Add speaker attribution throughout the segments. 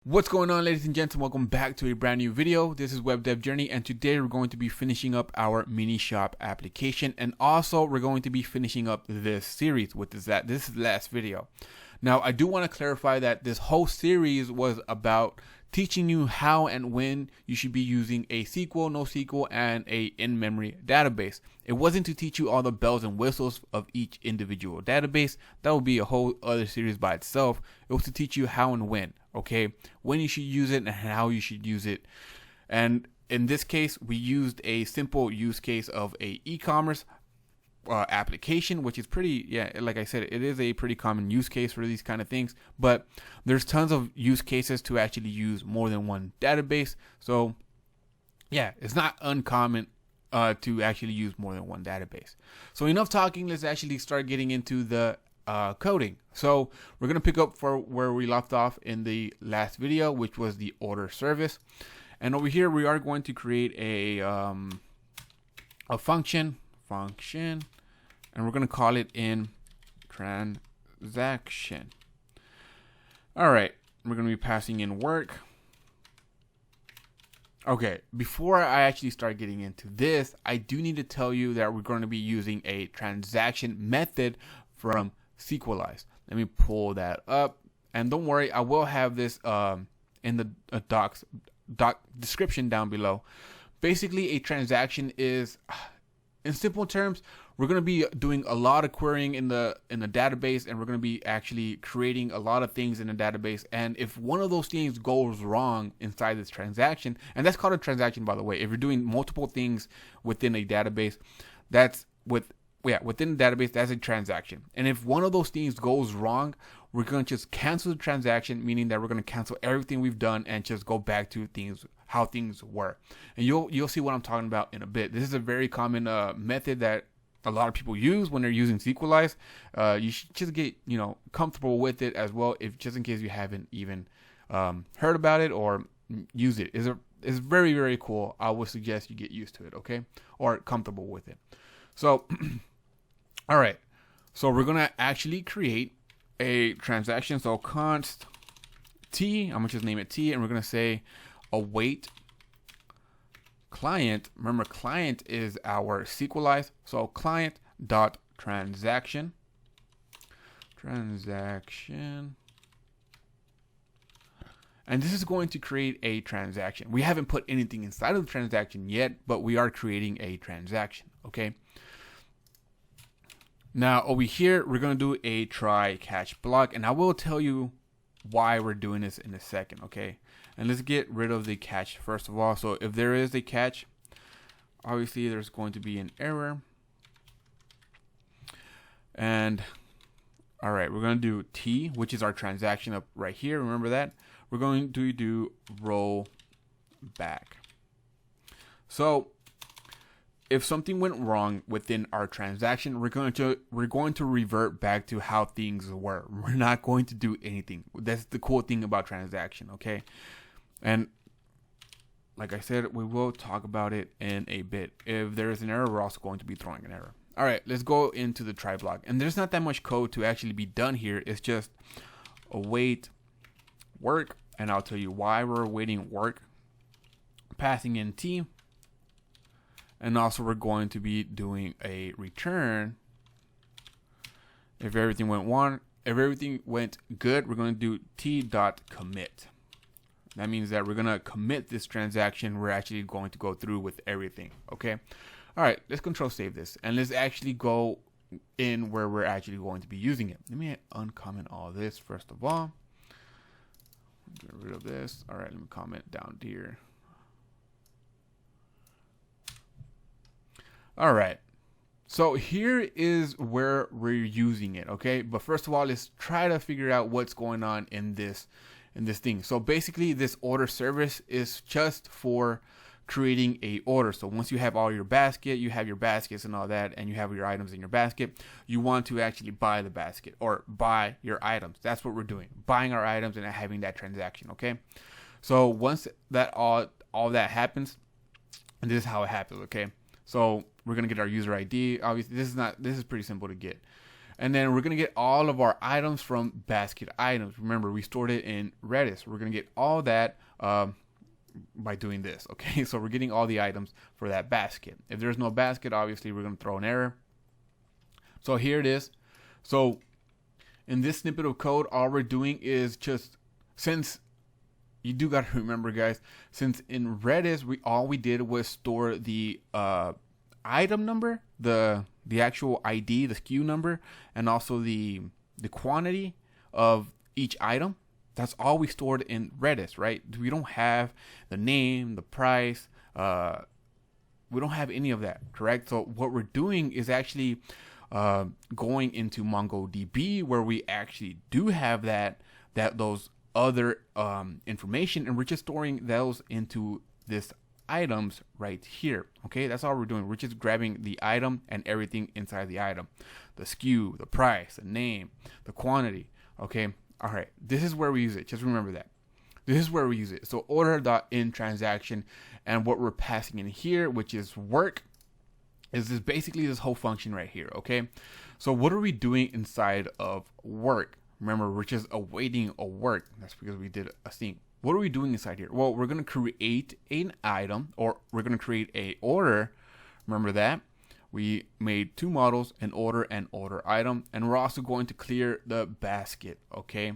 Speaker 1: What's going on, ladies and gentlemen? Welcome back to a brand new video. This is Web Dev Journey, and today we're going to be finishing up our MiniShop application, and also we're going to be finishing up this series. This is the last video. Now, I do want to clarify that this whole series was about teaching you how and when you should be using a SQL, NoSQL, and a in-memory database. It wasn't to teach you all the bells and whistles of each individual database. That would be a whole other series by itself. It was to teach you how and when, okay? When you should use it and how you should use it. And in this case, we used a simple use case of a e-commerce application, which is like I said, it is a pretty common use case for these kind of things, but there's tons of use cases to actually use more than one database. So yeah, it's not uncommon to actually use more than one database. So enough talking, let's actually start getting into the coding. So we're going to pick up for where we left off in the last video, which was the order service. And over here, we are going to create a function, and we're going to call it in transaction. All right, we're going to be passing in work. Okay, before I actually start getting into this, I do need to tell you that we're going to be using a transaction method from Sequelize. Let me pull that up, and don't worry, I will have this in the doc description down below. Basically, a transaction is, in simple terms, we're going to be doing a lot of querying in the database, and we're going to be actually creating a lot of things in the database. And if one of those things goes wrong inside this transaction, and that's called a transaction, by the way, if you're doing multiple things within a database, within the database, that's a transaction. And if one of those things goes wrong, we're going to just cancel the transaction, meaning that we're going to cancel everything we've done and just go back to how things were. And you'll see what I'm talking about in a bit. This is a very common method that a lot of people use when they're using Sequelize. You should just get comfortable with it as well, if just in case you haven't even heard about it or use it. It's very, very cool. I would suggest you get used to it, okay, or comfortable with it. So all right, so we're gonna actually create a transaction. So const t, I'm gonna just name it t, and we're gonna say await client. Remember, client is our Sequelize. So client dot transaction, and this is going to create a transaction. We haven't put anything inside of the transaction yet, but we are creating a transaction. Okay. Now over here, we're going to do a try catch block, and I will tell you why we're doing this in a second, okay? And let's get rid of the catch first of all. So if there is a catch, obviously there's going to be an error. And all right, we're going to do T, which is our transaction up right here. Remember that? We're going to do roll back. So if something went wrong within our transaction, we're going to revert back to how things were. We're not going to do anything. That's the cool thing about transaction, okay? And like I said, we will talk about it in a bit. If there is an error, we're also going to be throwing an error. All right, let's go into the try block. And there's not that much code to actually be done here. It's just await work, and I'll tell you why we're awaiting work. Passing in T. And also we're going to be doing a return. If everything went good, we're going to do t.commit. That means that we're going to commit this transaction. We're actually going to go through with everything. Okay. All right, let's control save this, and let's actually go in where we're actually going to be using it. Let me uncomment all this first of all. Get rid of this. All right, let me comment down here. All right, so here is where we're using it, okay? But first of all, let's try to figure out what's going on in this thing. So basically, this order service is just for creating a order. So once you have all your basket, you have your baskets and all that, and you have your items in your basket, you want to actually buy the basket or buy your items. That's what we're doing, buying our items and having that transaction, okay? So once that all that happens, and this is how it happens, okay? So we're gonna get our user ID. Obviously, this is pretty simple to get. And then we're going to get all of our items from basket items. Remember, we stored it in Redis. We're going to get all that by doing this. Okay, so we're getting all the items for that basket. If there's no basket, obviously we're going to throw an error. So here it is. So in this snippet of code, all we're doing is just, since you do got to remember, guys, since in Redis, all we did was store the item number, the actual ID, the SKU number, and also the quantity of each item. That's all we stored in Redis, right? We don't have the name, the price. We don't have any of that, correct? So what we're doing is actually going into MongoDB, where we actually do have those other information, and we're just storing those into this items right here. Okay, that's all we're doing. We're just grabbing the item and everything inside the item, the SKU, the price, the name, the quantity. Okay, all right, this is where we use it. Just remember that this is where we use it. So order.in transaction, and what we're passing in here, which is work, is this basically this whole function right here. Okay, so what are we doing inside of work? Remember, we're just awaiting a work. That's because we did a thing. What are we doing inside here? Well, we're going to create an item, or we're going to create a order. Remember that we made two models, an order and order item, and we're also going to clear the basket. Okay,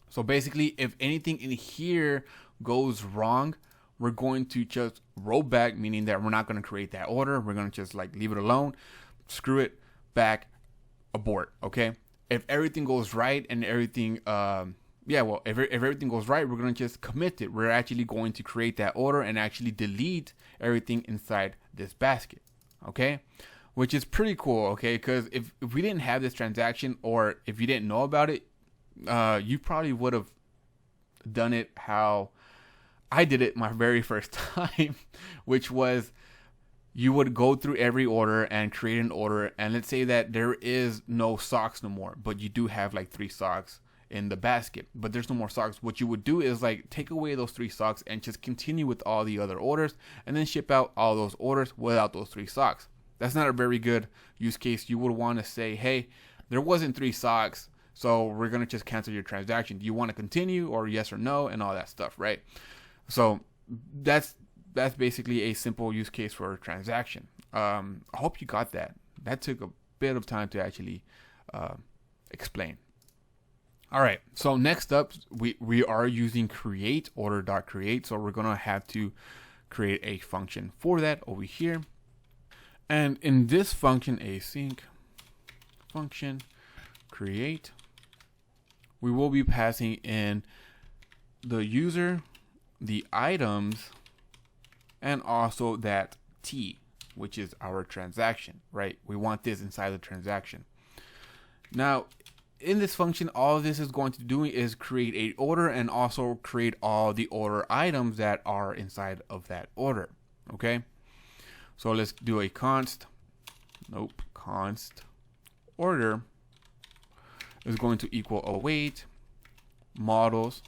Speaker 1: so basically, if anything in here goes wrong, we're going to just roll back, meaning that we're not going to create that order. We're going to just like leave it alone, screw it, back, abort. Okay, if everything goes right and everything if everything goes right, we're going to just commit it. We're actually going to create that order and actually delete everything inside this basket. Okay, which is pretty cool. Okay, because if we didn't have this transaction, or if you didn't know about it, you probably would have done it how I did it my very first time, which was you would go through every order and create an order, and let's say that there is no socks no more, but you do have like 3 socks in the basket, but there's no more socks. What you would do is like take away those 3 socks and just continue with all the other orders, and then ship out all those orders without those 3 socks. That's not a very good use case. You would want to say, hey, there wasn't 3 socks, so we're going to just cancel your transaction. Do you want to continue, or yes or no, and all that stuff, right? So that's basically a simple use case for a transaction. I hope you got that. That took a bit of time to actually explain. All right, so next up, we are using create, order.create. So we're going to have to create a function for that over here. And in this function, async function create, we will be passing in the user, the items, and also that T, which is our transaction, right? We want this inside the transaction. Now, in this function, all this is going to do is create an order and also create all the order items that are inside of that order. Okay, so let's do a const order is going to equal await models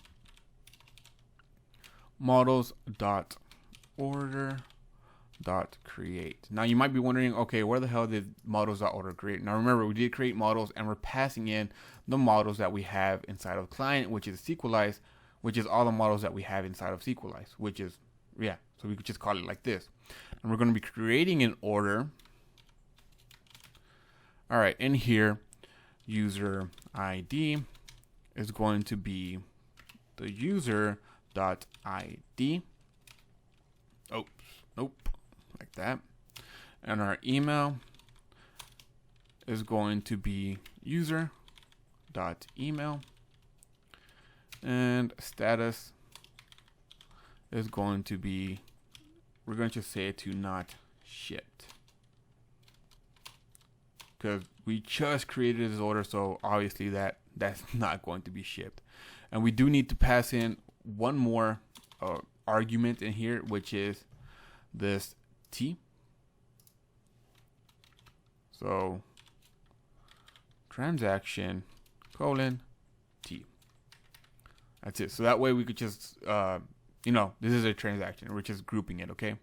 Speaker 1: dot order dot create. Now you might be wondering, okay, where the hell did models dot order create? Now remember, we did create models, and we're passing in the models that we have inside of client, which is Sequelize, which is all the models that we have inside of Sequelize, which is, yeah, so we could just call it like this. And we're going to be creating an order. All right, in here, user ID is going to be the user dot ID. Oh, nope, like that. And our email is going to be user dot email, and status is going to be, we're going to say it to not shipped, because we just created this order, so obviously that's not going to be shipped. And we do need to pass in one more argument in here, which is this T. So transaction T. That's it. So that way we could just this is a transaction. We're just grouping it. Okay.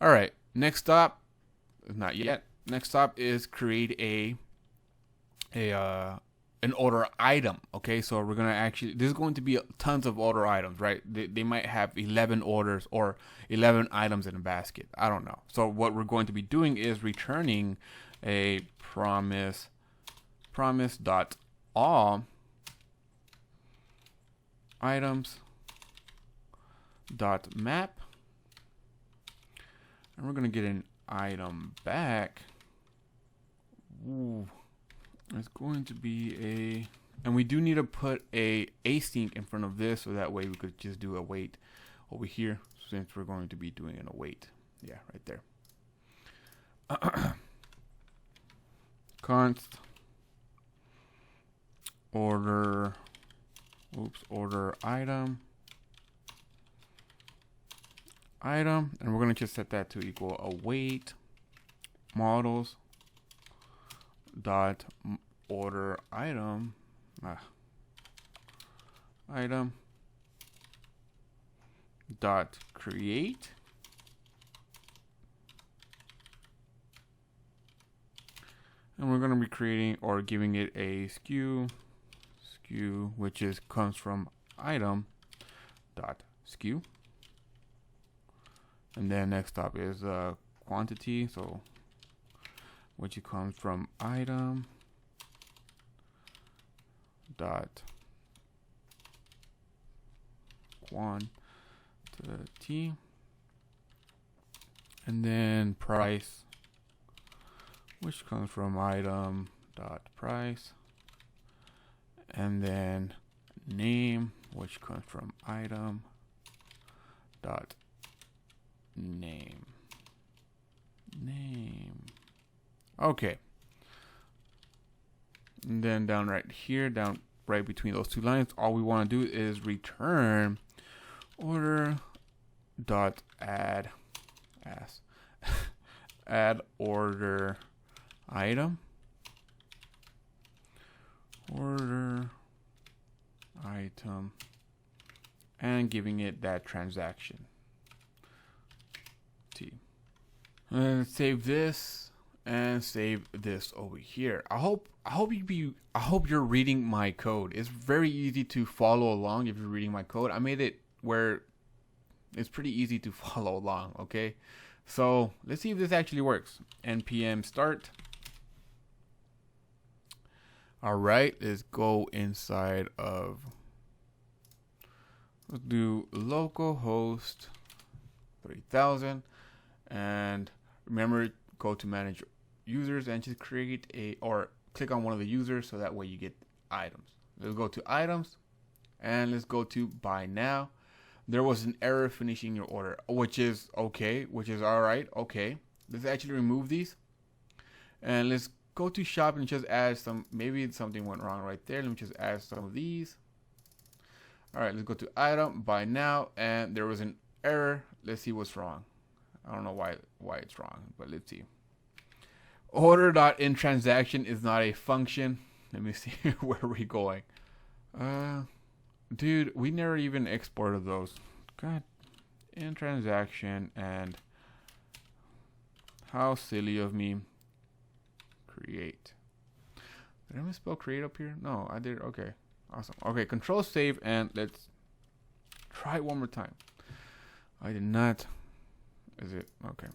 Speaker 1: All right. Next stop, not yet. Next stop is create a an order item. Okay, so we're gonna actually, there's going to be tons of order items, right? They might have 11 orders or 11 items in a basket. I don't know. So what we're going to be doing is returning a promise dot all items dot map, and we're gonna get an item back. Ooh. It's going to be and we do need to put a async in front of this, so that way we could just do a wait over here, since we're going to be doing an await. Yeah, right there. Const order item, and we're going to just set that to equal await models dot order item dot create, and we're going to be creating or giving it a skew which comes from item dot skew, and then next up is quantity, so which comes from item dot quantity, and then price, which comes from item dot price, and then name, which comes from item dot name. Okay. And then down right here, down right between those two lines, all we want to do is return order dot add order item and giving it that transaction T. And save this and save this over here. I hope you're reading my code. It's very easy to follow along if you're reading my code. I made it where it's pretty easy to follow along, okay? So let's see if this actually works. npm start. All right, let's go inside of, let's do localhost 3000, and remember, go to manage users and just create or click on one of the users, so that way you get items. Let's go to items and let's go to buy now. There was an error finishing your order, which is okay, which is all right. Okay, let's actually remove these and let's go to shop and just add some. Maybe something went wrong right there. Let me just add some of these. All right, let's go to item, buy now, and there was an error. Let's see what's wrong. I don't know why it's wrong, but let's see. Order.inTransaction is not a function. Let me see where we're going. Dude, we never even exported those. God, in transaction, and how silly of me. Create. Did I misspell create up here? No, I did. Okay, awesome. Okay, control save and let's try it one more time. I did not. Is it okay?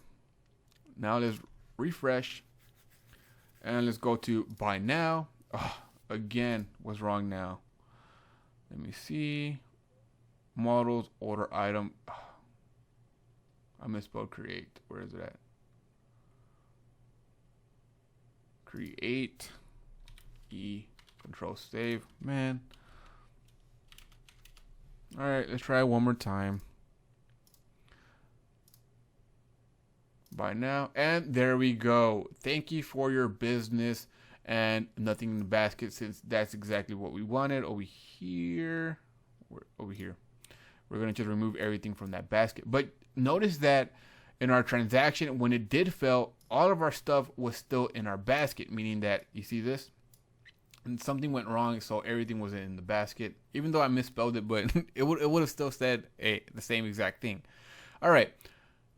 Speaker 1: Now let's refresh and let's go to buy now. Oh, again, what's wrong now? Let me see. Models, order item. Oh, I misspelled create. Where is it at? Create. E. Control save. Man. All right, let's try it one more time. Buy now, and there we go. Thank you for your business, and nothing in the basket, since that's exactly what we wanted. Over here, we're gonna just remove everything from that basket. But notice that in our transaction, when it did fail, all of our stuff was still in our basket, meaning that, you see this, and something went wrong, so everything was in the basket. Even though I misspelled it, but it would have still said the same exact thing. All right.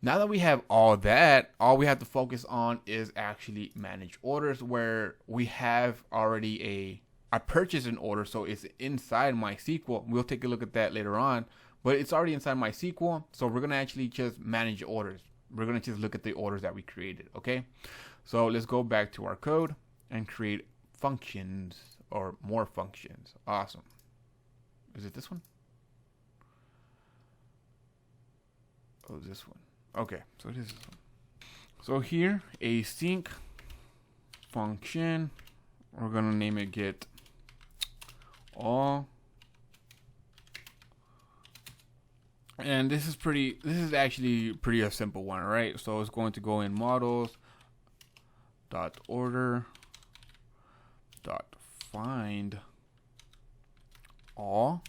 Speaker 1: Now that we have all that, all we have to focus on is actually manage orders, where we have already I purchased an order, so it's inside MySQL. We'll take a look at that later on, but it's already inside MySQL. So we're gonna actually just manage orders. We're gonna just look at the orders that we created. Okay, so let's go back to our code and create functions or more functions. Awesome. Is it this one? Oh, this one. Okay, so this is one. So here, async function. We're gonna name it get all. And this is actually pretty a simple one, right? So it's going to go in models dot order dot find all.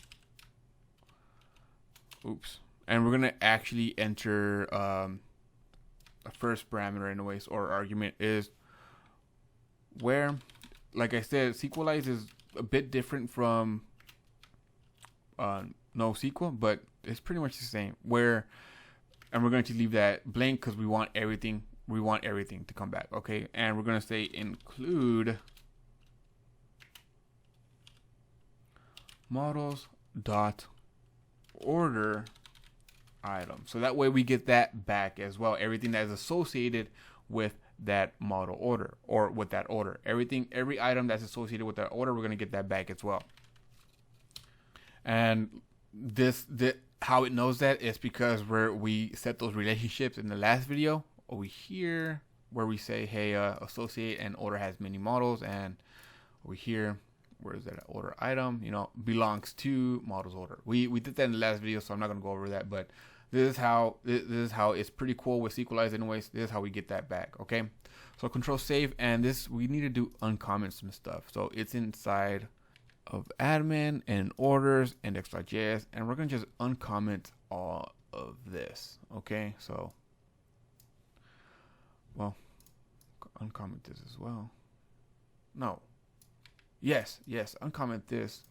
Speaker 1: Oops. And we're gonna actually enter a first parameter anyways, or argument is where, like I said, Sequelize is a bit different from NoSQL, but it's pretty much the same. Where, and we're going to leave that blank because we want everything. We want everything to come back, okay? And we're gonna say include models dot order item. So that way we get that back as well. Everything that is associated with that model order or with that order. Every item that's associated with that order, we're going to get that back as well. And how it knows that is because we set those relationships in the last video over here where we say, hey, associate and order has many models, and over here, where is that order item, belongs to models order. We did that in the last video, so I'm not going to go over that, but this is how it's pretty cool with Sequelize anyways. This is how we get that back, okay? So control save, and this, we need to do uncomment some stuff. So it's inside of admin and orders index.js, and we're going to just uncomment all of this, okay? So, well, uncomment this as well. No. Yes, uncomment this.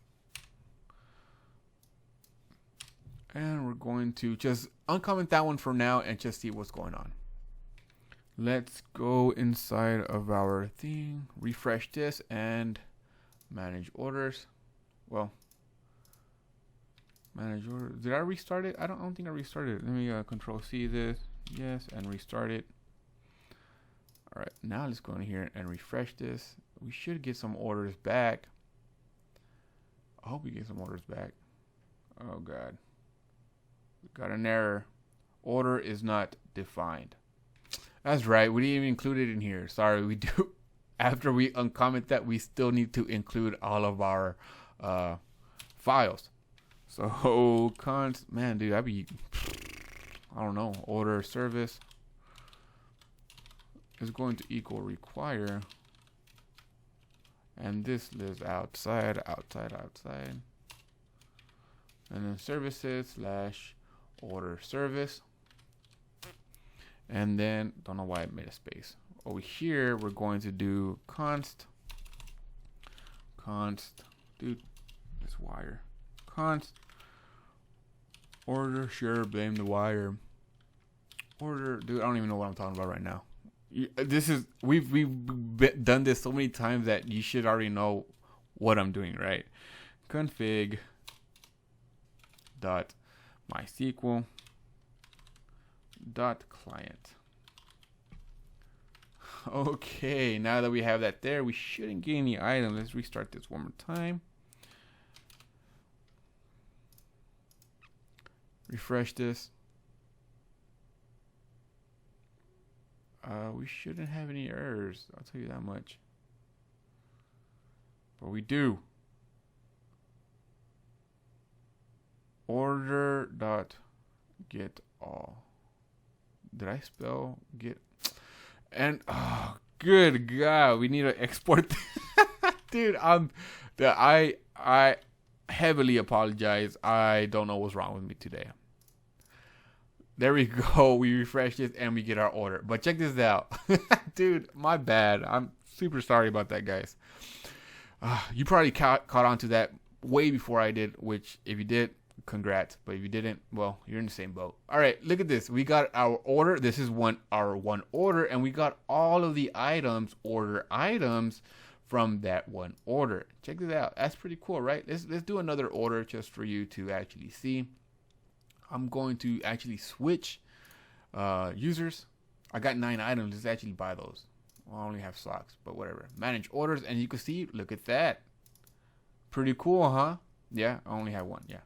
Speaker 1: And we're going to just uncomment that one for now and just see what's going on. Let's go inside of our thing, refresh this, and manage orders. Well, manage orders. Did I restart it? I don't think I restarted it. Let me control C this. Yes, and restart it. All right, now let's go in here and refresh this. We should get some orders back. I hope we get some orders back. Oh God. We got an error. Order is not defined. That's right. We didn't even include it in here. Sorry, we do. After we uncomment that, we still need to include all of our files. So man, dude, I don't know. Order service is going to equal require. And this lives outside. And then services / order service. And then, don't know why I made a space. Over here, we're going to do const, dude, this wire. Const, order, sure, blame the wire. Order, dude, I don't even know what I'm talking about right now. This is, we've done this so many times that you should already know what I'm doing, right? Config dot MySQL dot client. Okay, now that we have that there, we shouldn't get any item. Let's restart this one more time. Refresh this. We shouldn't have any errors, I'll tell you that much. But we do. Order dot get all. Did I spell get? And oh, good God, we need to export. Dude, I heavily apologize. I don't know what's wrong with me today. There we go. We refresh this and we get our order. But check this out. Dude, my bad. I'm super sorry about that, guys. You probably caught on to that way before I did, which if you did, congrats. But if you didn't, well, you're in the same boat. All right, look at this. We got our order. This is our one order, and we got all of the items, order items, from that one order. Check this out. That's pretty cool, right? Let's do another order just for you to actually see. I'm going to actually switch users. I got 9 items. Let's actually buy those. Well, I only have socks, but whatever. Manage orders, and you can see, look at that. Pretty cool, huh? Yeah, I only have 1. Yeah.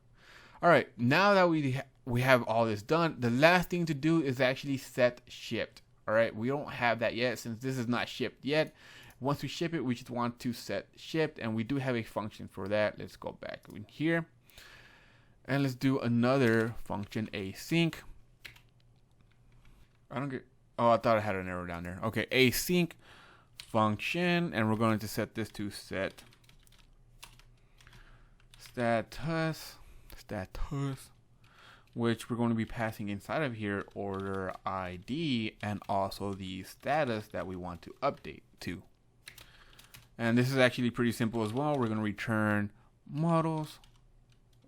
Speaker 1: All right. Now that we have all this done, the last thing to do is actually set shipped. All right. We don't have that yet since this is not shipped yet. Once we ship it, we just want to set shipped, and we do have a function for that. Let's go back in here, and let's do another function, async. Oh, I thought I had an arrow down there. Okay, async function, and we're going to set this to set status, which we're going to be passing inside of here order ID and also the status that we want to update to. And this is actually pretty simple as well. We're going to return models.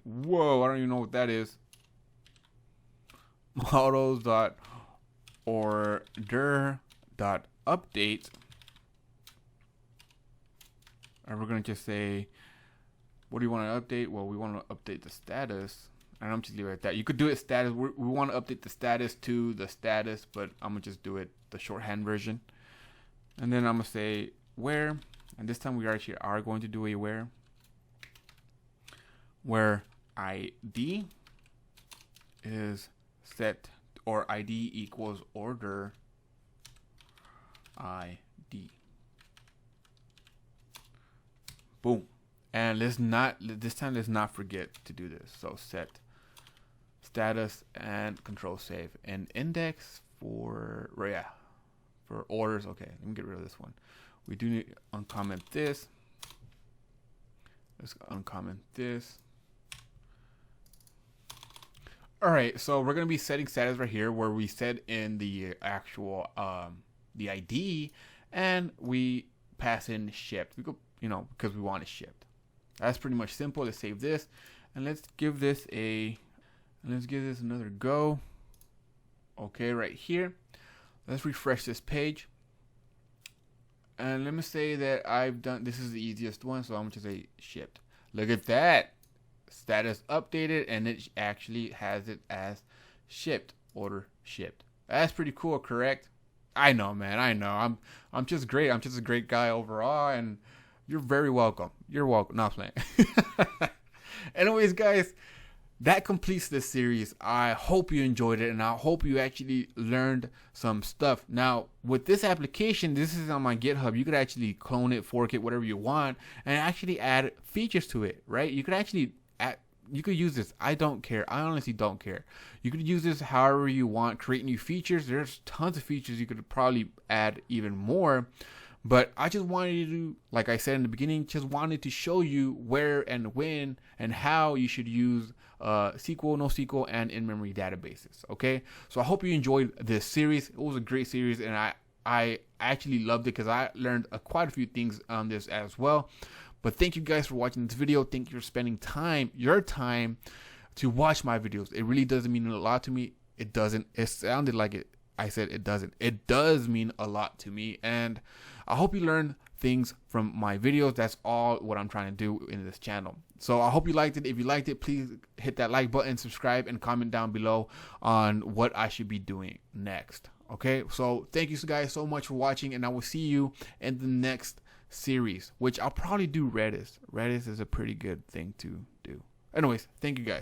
Speaker 1: Whoa, I don't even know what that is. Models.order.update. And we're going to just say, what do you want to update? Well, we want to update the status. And I'm just leave it at that. You could do it status. We want to update the status to the status, but I'm going to just do it the shorthand version. And then I'm going to say where. And this time we actually are going to do a where ID is set, or ID equals order ID. Boom. And this time let's not forget to do this. So set status and control save and index for orders. Okay, let me get rid of this one. We do need to uncomment this. Let's uncomment this. All right, so we're gonna be setting status right here, where we set in the actual the ID, and we pass in shipped. We go, because we want it shipped. That's pretty much simple. Let's save this, and let's give this another go. Okay, right here. Let's refresh this page. And let me say that this is the easiest one, so I'm going to say shipped. Look at that. Status updated, and it actually has it as shipped, order shipped. That's pretty cool, correct? I know, man. I know. I'm just great. I'm just a great guy overall, and you're very welcome. You're welcome. Not playing. Anyways, guys, that completes this series. I hope you enjoyed it, and I hope you actually learned some stuff. Now, with this application, this is on my GitHub. You could actually clone it, fork it, whatever you want, and actually add features to it, right? You could actually you could use this. I don't care. I honestly don't care. You could use this however you want, create new features. There's tons of features you could probably add even more. But I just wanted to, like I said in the beginning, just wanted to show you where and when and how you should use SQL, NoSQL, and in-memory databases. Okay, so I hope you enjoyed this series. It was a great series, and I actually loved it because I learned quite a few things on this as well. But thank you guys for watching this video. Thank you for spending your time to watch my videos. It really doesn't mean a lot to me. It doesn't. It sounded like it. I said it doesn't. It does mean a lot to me, and I hope you learn things from my videos. That's all what I'm trying to do in this channel. So I hope you liked it. If you liked it, please hit that like button, subscribe, and comment down below on what I should be doing next. Okay, so thank you guys so much for watching, and I will see you in the next series, which I'll probably do Redis. Redis is a pretty good thing to do. Anyways, thank you guys.